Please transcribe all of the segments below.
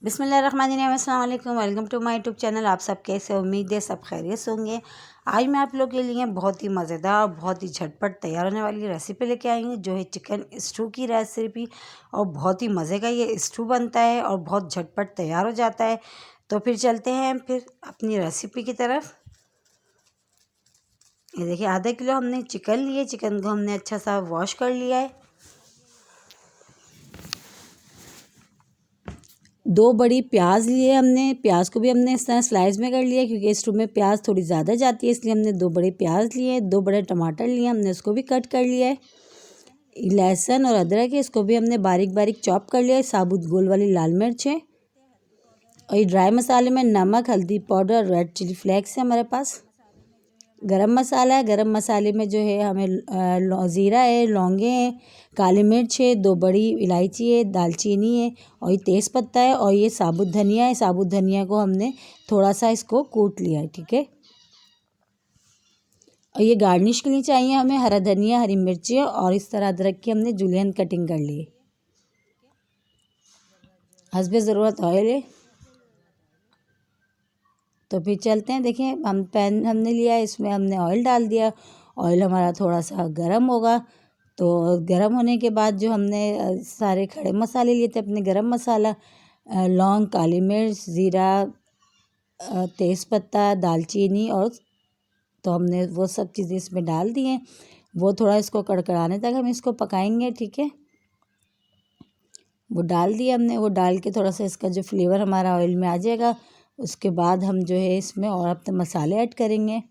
बिस्मिल्लाहिर्रहमानिर्रहीम, अस्सलाम वालेकुम। Welcome to my YouTube channel. आप सब कैसे? उम्मीद है सब खैरियत से होंगे। आज मैं आप लोग के लिए बहुत ही मज़ेदार और बहुत ही झटपट तैयार होने वाली रेसिपी लेके आई हूँ, जो है चिकन स्टू की रेसिपी। और बहुत ही मज़े का ये स्टू बनता है और बहुत झटपट तैयार हो जाता है। तो फिर चलते हैं फिर अपनी रेसिपी की तरफ। ये देखिए, आधा किलो हमने चिकन लिए। चिकन को हमने अच्छा सा वॉश कर लिया है। 2 बड़ी प्याज लिए हमने। प्याज को भी हमने इस तरह स्लाइस में कर लिया, क्योंकि स्टू में प्याज थोड़ी ज़्यादा जाती है, इसलिए हमने 2 बड़े प्याज लिए। 2 बड़े टमाटर लिए हमने, उसको भी कट कर लिया है। लहसुन और अदरक है, इसको भी हमने बारीक बारीक चॉप कर लिया है। साबुत गोल वाली लाल मिर्च है। और ये ड्राई मसाले में नमक, हल्दी पाउडर, रेड चिली फ्लेक्स है हमारे पास। गरम मसाला है। गरम मसाले में जो है हमें ज़ीरा है, लौंगे हैं, काली मिर्च है, 2 बड़ी इलायची है, दालचीनी है, और ये तेज़पत्ता है, और ये साबुत धनिया है। साबुत धनिया को हमने थोड़ा सा इसको कूट लिया है, ठीक है। और ये गार्निश के लिए चाहिए हमें हरा धनिया, हरी मिर्ची, और इस तरह अदरक की हमने जुलियन कटिंग कर ली है। हस्बे ज़रूरत ऑयल है। तो फिर चलते हैं। देखिए, हम पैन हमने लिया, इसमें हमने ऑयल डाल दिया। ऑयल हमारा थोड़ा सा गर्म होगा, तो गर्म होने के बाद जो हमने सारे खड़े मसाले लिए थे अपने, गरम मसाला, लौंग, काली मिर्च, ज़ीरा, तेज़पत्ता, दालचीनी, और तो हमने वो सब चीज़ें इसमें डाल दी हैं। वो थोड़ा इसको कड़कड़ाने तक हम इसको पकाएंगे, ठीक है। वो डाल दिया हमने। वो डाल के थोड़ा सा इसका जो फ्लेवर हमारा ऑयल में आ जाएगा, उसके बाद हम जो है इसमें और अपने मसाले ऐड करेंगे।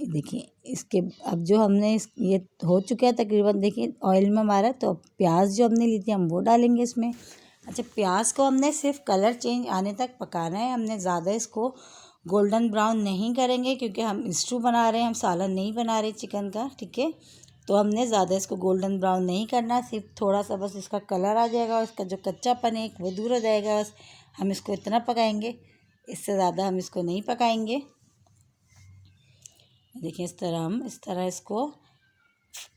देखिए, इसके अब जो हमने ये हो चुका है तकरीबन। देखिए, ऑयल में हमारा, तो प्याज जो हमने ली थी हम वो डालेंगे इसमें। अच्छा, प्याज को हमने सिर्फ कलर चेंज आने तक पकाना है। हमने ज़्यादा इसको गोल्डन ब्राउन नहीं करेंगे, क्योंकि हम स्टू बना रहे हैं, हम सालन नहीं बना रहे चिकन का, ठीक है। तो हमने ज़्यादा इसको गोल्डन ब्राउन नहीं करना, सिर्फ थोड़ा सा बस इसका कलर आ जाएगा और इसका जो कच्चापन है वो दूर हो जाएगा। बस हम इसको इतना पकाएंगे, इससे ज़्यादा हम इसको नहीं पकाएंगे। देखिए, इस तरह इसको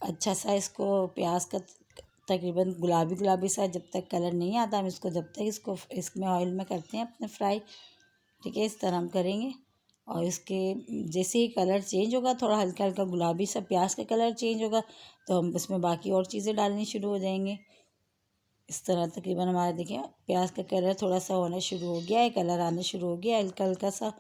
अच्छा सा, इसको प्याज का तकरीबन गुलाबी गुलाबी सा जब तक कलर नहीं आता, हम इसको जब तक इसको इसमें ऑयल में करते हैं अपने फ्राई, ठीक है। इस तरह हम करेंगे। और इसके जैसे ही कलर चेंज होगा, थोड़ा हल्का हल्का गुलाबी सा प्याज का कलर चेंज होगा, तो हम इसमें बाकी और चीज़ें डालनी शुरू हो जाएंगे। इस तरह तकरीबन हमारा, देखिए, प्याज का कलर थोड़ा सा होना शुरू हो गया है, कलर आना शुरू हो गया है, हल्का हल्का सा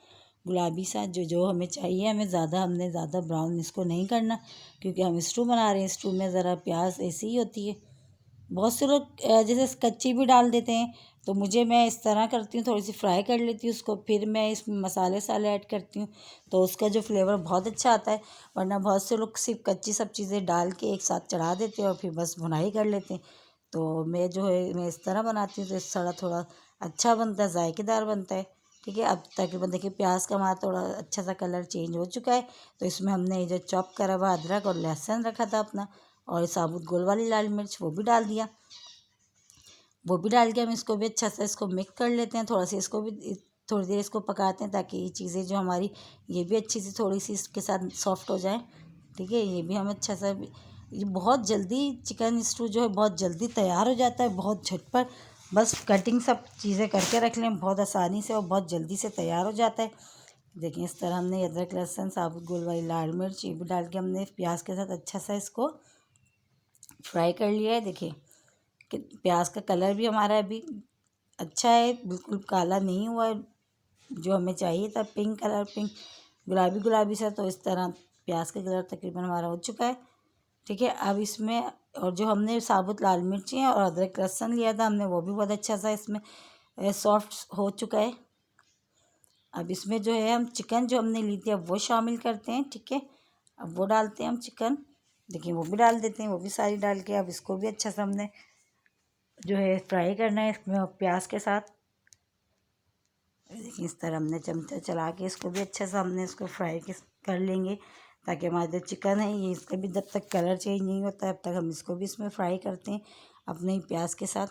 गुलाबी सा, जो हमें चाहिए। हमने ज़्यादा ब्राउन इसको नहीं करना, क्योंकि हम स्टू बना रहे हैं। स्टू में ज़रा प्याज ऐसी ही होती है। बहुत से लोग जैसे कच्ची भी डाल देते हैं, तो मैं इस तरह करती हूँ, थोड़ी सी फ्राई कर लेती हूँ उसको, फिर मैं इसमें मसाले साले ऐड करती हूँ, तो उसका जो फ्लेवर बहुत अच्छा आता है। वरना बहुत से लोग सिर्फ कच्ची सब चीज़ें डाल के एक साथ चढ़ा देते हैं और फिर बस भुनाई कर लेते हैं। तो मैं इस तरह बनाती हूँ, तो इस तरह थोड़ा अच्छा बनता है, जायकेदार बनता है, ठीक है। अब तकरीबन देखिए, प्याज का हमारा थोड़ा अच्छा सा कलर चेंज हो चुका है। तो इसमें हमने जो चॉप करा हुआ अदरक और लहसुन रखा था अपना, और साबुत गोल वाली लाल मिर्च, वो भी डाल दिया। वो भी डाल के हम इसको भी अच्छा सा इसको मिक्स कर लेते हैं। थोड़ा सा इसको भी थोड़ी देर इसको पकाते हैं, ताकि ये चीज़ें जो हमारी, ये भी अच्छी सी थोड़ी सी इसके साथ सॉफ्ट हो जाए, ठीक है। ये भी हम अच्छा सा, ये बहुत जल्दी चिकन स्टू जो है बहुत जल्दी तैयार हो जाता है, बहुत झटपट। बस कटिंग सब चीज़ें करके रख लें बहुत आसानी से, और बहुत जल्दी से तैयार हो जाता है। देखिए, इस तरह हमने अदरक, लहसुन, साबुत गोल वाली लाल मिर्च, ये भी डाल के हमने प्याज के साथ अच्छा सा इसको फ्राई कर लिया है। देखिए कि प्याज का कलर भी हमारा अभी अच्छा है, बिल्कुल काला नहीं हुआ है, जो हमें चाहिए था, पिंक कलर, पिंक गुलाबी गुलाबी सा। तो इस तरह प्याज का कलर तकरीबन हमारा हो चुका है, ठीक है। अब इसमें, और जो हमने साबुत लाल मिर्ची और अदरक लहसुन लिया था हमने, वो भी बहुत अच्छा सा इसमें सॉफ्ट हो चुका है। अब इसमें जो है हम चिकन जो हमने ली थी, अब वो शामिल करते हैं, ठीक है। अब वो डालते हैं हम चिकन। देखिए, वो भी डाल देते हैं, वो भी सारी डाल के अब इसको भी अच्छा सा हमने जो है फ्राई करना है इसमें प्याज के साथ। देखिए, इस तरह हमने चमचा चला के इसको भी अच्छा सा हमने इसको फ्राई कर लेंगे, ताकि हमारा जो चिकन है ये, इसका भी जब तक कलर चेंज नहीं होता तब तक हम इसको भी इसमें फ्राई करते हैं अपने ही प्याज के साथ।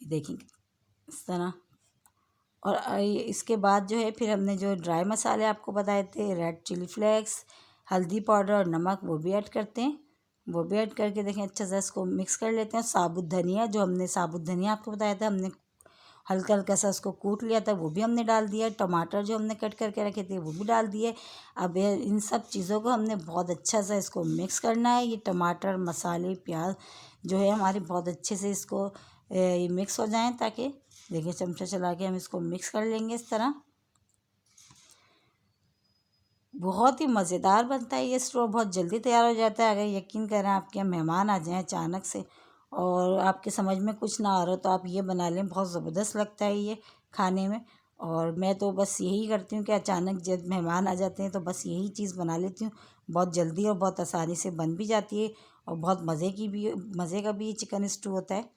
देखिए, इस तरह। और इसके बाद जो है फिर हमने जो ड्राई मसाले आपको बताए थे, रेड चिली फ्लेक्स, हल्दी पाउडर और नमक, वो भी ऐड करते हैं। वो भी ऐड करके देखें अच्छा सा इसको मिक्स कर लेते हैं। साबुत धनिया, जो हमने साबुत धनिया आपको बताया था, हमने हल्का हल्का सा उसको कूट लिया था, वो भी हमने डाल दिया। टमाटर जो हमने कट करके रखे थे वो भी डाल दिए। अब इन सब चीज़ों को हमने बहुत अच्छा सा इसको मिक्स करना है। ये टमाटर, मसाले, प्याज जो है हमारे बहुत अच्छे से इसको ये मिक्स हो जाएं, ताकि देखिए चमचा चला के हम इसको मिक्स कर लेंगे इस तरह। बहुत ही मज़ेदार बनता है ये स्टोव, बहुत जल्दी तैयार हो जाता है। अगर यकीन करें आपके यहाँ मेहमान आ जाएं अचानक से और आपके समझ में कुछ ना आ रहा हो तो आप ये बना लें, बहुत ज़बरदस्त लगता है ये खाने में। और मैं तो बस यही करती हूँ कि अचानक जब मेहमान आ जाते हैं तो बस यही चीज़ बना लेती हूँ। बहुत जल्दी और बहुत आसानी से बन भी जाती है और बहुत मज़े का भी ये चिकन स्टू होता है।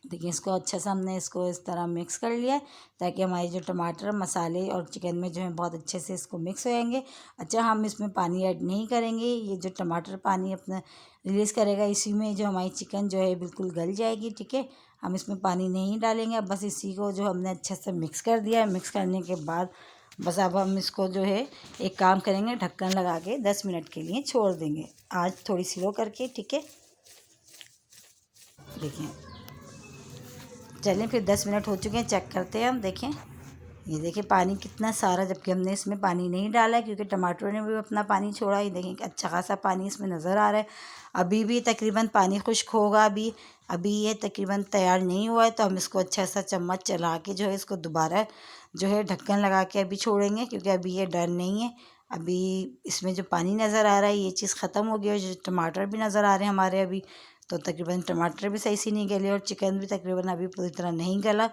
देखिए इसको अच्छा सा हमने इसको इस तरह मिक्स कर लिया है, ताकि हमारे जो टमाटर, मसाले और चिकन में जो है बहुत अच्छे से इसको मिक्स हो जाएंगे। अच्छा, हम इसमें पानी ऐड नहीं करेंगे। ये जो टमाटर पानी अपना रिलीज़ करेगा, इसी में जो हमारी चिकन जो है बिल्कुल गल जाएगी। ठीक है, हम इसमें पानी नहीं डालेंगे। अब बस इसी को जो हमने अच्छे से मिक्स कर दिया है, मिक्स करने के बाद बस अब हम इसको जो है एक काम करेंगे, ढक्कन लगा के 10 मिनट के लिए छोड़ देंगे, आँच थोड़ी स्लो करके। ठीक है, देखिए चलें फिर 10 मिनट हो चुके हैं, चेक करते हैं हम। देखें, ये देखिए पानी कितना सारा, जबकि हमने इसमें पानी नहीं डाला है क्योंकि टमाटरों ने भी अपना पानी छोड़ा। ये देखें अच्छा खासा पानी इसमें नज़र आ रहा है। अभी भी तकरीबन पानी खुश्क होगा। अभी ये तकरीबन तैयार नहीं हुआ है, तो हम इसको अच्छा सा चम्मच चला के जो है इसको दोबारा जो है ढक्कन लगा के अभी छोड़ेंगे, क्योंकि अभी ये डन नहीं है। अभी इसमें जो पानी नज़र आ रहा है ये चीज़ ख़त्म हो गई है। जो टमाटर भी नज़र आ रहे हैं हमारे अभी, तो तकरीबन टमाटर भी सही से नहीं गले और चिकन भी तकरीबन अभी पूरी तरह नहीं गला।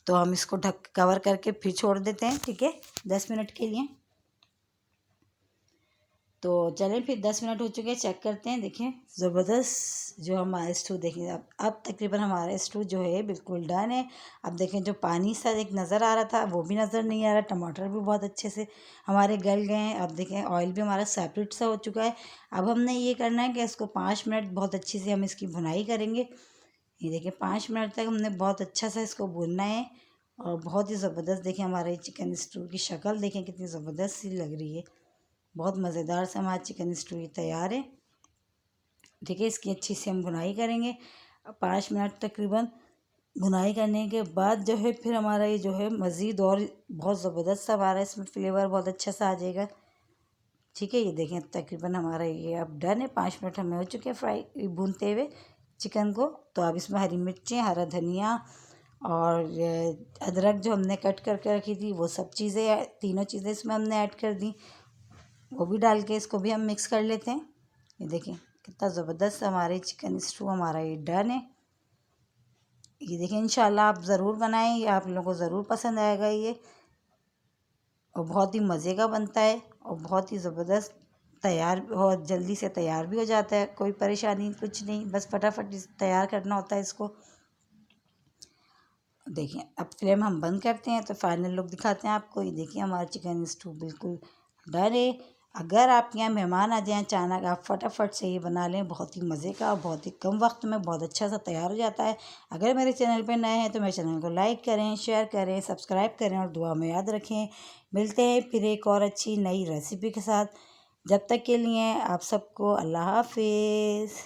तो हम इसको ढक कवर करके फिर छोड़ देते हैं। ठीक है, 10 मिनट के लिए। तो चलें फिर 10 मिनट हो चुके हैं, चेक करते हैं। देखें ज़बरदस्त जो हमारा स्टू, देखें अब तकरीबन हमारा स्टू जो है बिल्कुल डन है। अब देखें जो पानी सा एक नज़र आ रहा था वो भी नज़र नहीं आ रहा। टमाटर भी बहुत अच्छे से हमारे गल गए हैं। अब देखें ऑयल भी हमारा सेपरेट सा हो चुका है। अब हमने ये करना है कि इसको 5 मिनट बहुत अच्छी से हम इसकी भुनाई करेंगे। ये देखिए 5 मिनट तक हमने बहुत अच्छा सा इसको भूनना है और बहुत ही ज़बरदस्त। देखें हमारे चिकन स्टू की शक्ल देखें कितनी ज़बरदस्त सी लग रही है। बहुत मज़ेदार से हमारा चिकन स्टू तैयार है। ठीक है, इसकी अच्छी से हम भुनाई करेंगे। 5 मिनट तकरीबन भुनाई करने के बाद जो है फिर हमारा ये जो है मज़ीद और बहुत ज़बरदस्त सा हमारा इसमें फ्लेवर बहुत अच्छा सा आ जाएगा। ठीक है, ये देखें तकरीबन हमारा ये अब डन है। 5 मिनट हमें हो चुके हैं फ्राई भूनते हुए चिकन को। तो अब इसमें हरी मिर्चें, हरा धनिया और अदरक जो हमने कट करके रखी थी वो सब चीज़ें, तीनों चीज़ें इसमें हमने ऐड कर दी। वो भी डाल के इसको भी हम मिक्स कर लेते हैं। ये देखें कितना ज़बरदस्त हमारे चिकन स्टू हमारा ये डन है। ये देखें इंशाल्लाह आप ज़रूर बनाएं, ये आप लोगों को ज़रूर पसंद आएगा ये। और बहुत ही मज़े का बनता है और बहुत ही ज़बरदस्त तैयार, बहुत जल्दी से तैयार भी हो जाता है। कोई परेशानी कुछ नहीं, बस फटाफट तैयार करना होता है इसको। देखिए अब फ्लेम हम बंद करते हैं तो फाइनल लुक दिखाते हैं आपको। ये देखिए हमारा चिकन स्टू बिल्कुल डन है। अगर आपके यहाँ मेहमान आ जाएँ अचानक, आप फटाफट से ये बना लें, बहुत ही मज़े का और बहुत ही कम वक्त में बहुत अच्छा सा तैयार हो जाता है। अगर मेरे चैनल पे नए हैं तो मेरे चैनल को लाइक करें, शेयर करें, सब्सक्राइब करें और दुआ में याद रखें। मिलते हैं फिर एक और अच्छी नई रेसिपी के साथ। जब तक के लिए आप सबको अल्लाह हाफिज़।